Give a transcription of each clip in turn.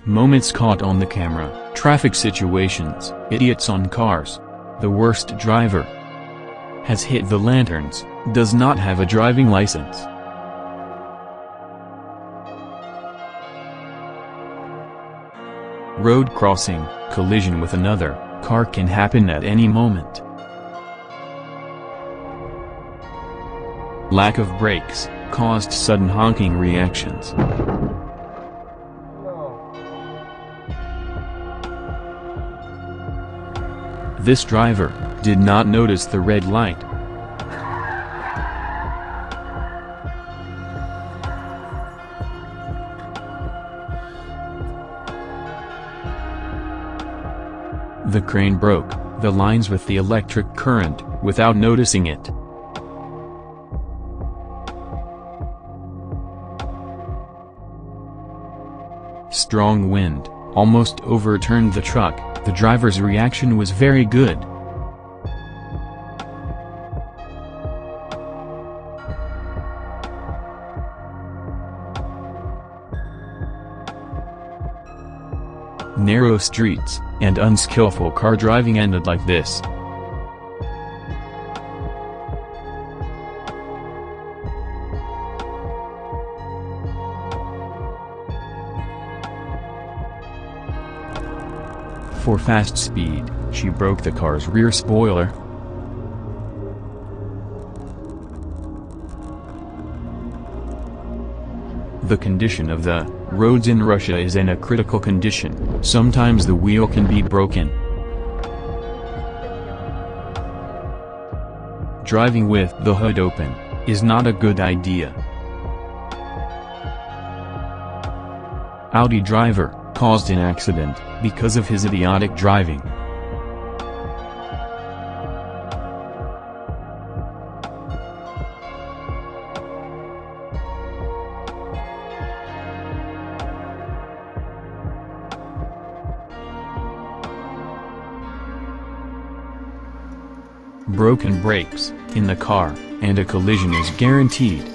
Moments caught on the camera, traffic situations, idiots on cars. The worst driver has hit the lanterns, does not have a driving license. Road crossing, collision with another car can happen at any moment. Lack of brakes caused sudden honking reactions. This driver did not notice the red light. The crane broke the lines with the electric current without noticing it. Strong wind almost overturned the truck. The driver's reaction was very good. Narrow streets and unskillful car driving ended like this. For fast speed, she broke the car's rear spoiler. The condition of the roads in Russia is in a critical condition. Sometimes the wheel can be broken. Driving with the hood open is not a good idea. Audi driver caused an accident because of his idiotic driving. Broken brakes in the car, and a collision is guaranteed.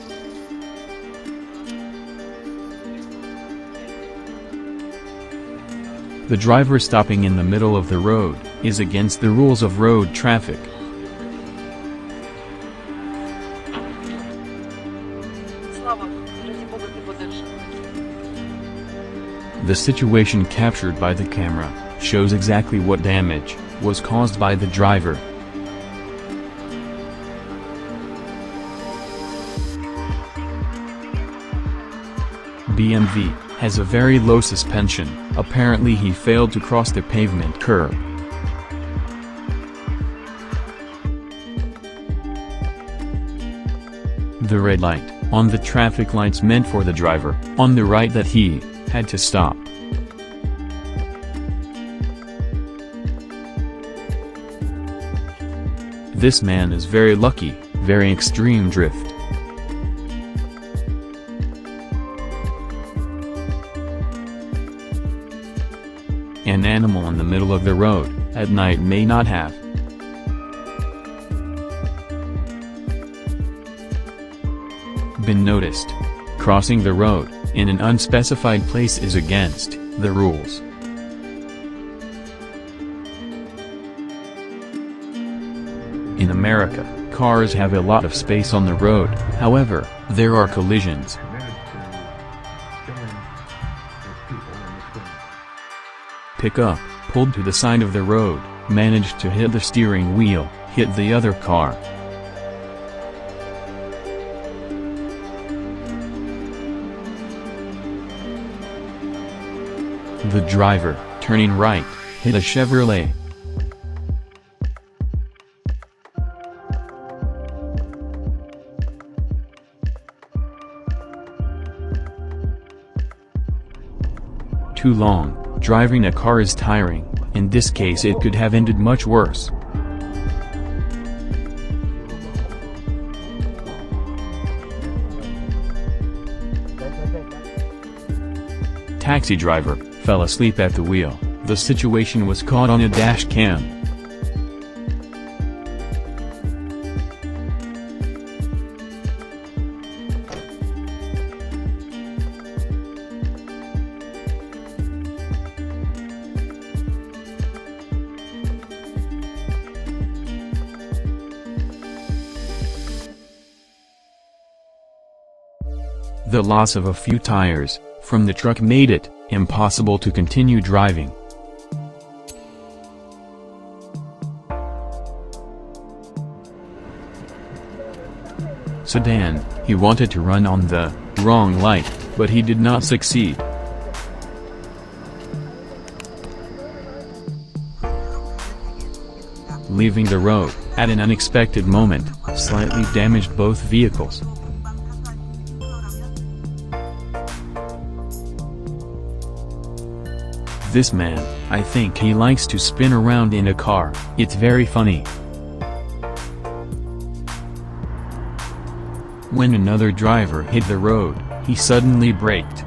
The driver stopping in the middle of the road is against the rules of road traffic. The situation captured by the camera shows exactly what damage was caused by the driver. BMW has a very low suspension. Apparently he failed to cross the pavement curb. The red light on the traffic lights meant for the driver on the right that he had to stop. This man is very lucky, very extreme drift. An animal in the middle of the road at night may not have been noticed. Crossing the road in an unspecified place is against the rules. In America, cars have a lot of space on the road, however, there are collisions. Pickup, pulled to the side of the road, managed to hit the steering wheel, hit the other car. The driver, turning right, hit a Chevrolet. Too long. Driving a car is tiring. In this case it could have ended much worse. Taxi driver fell asleep at the wheel. The situation was caught on a dash cam. The loss of a few tires from the truck made it impossible to continue driving. Sedan, he wanted to run on the wrong light, but he did not succeed. Leaving the road, at an unexpected moment, slightly damaged both vehicles. This man, I think he likes to spin around in a car, it's very funny. When another driver hit the road, he suddenly braked.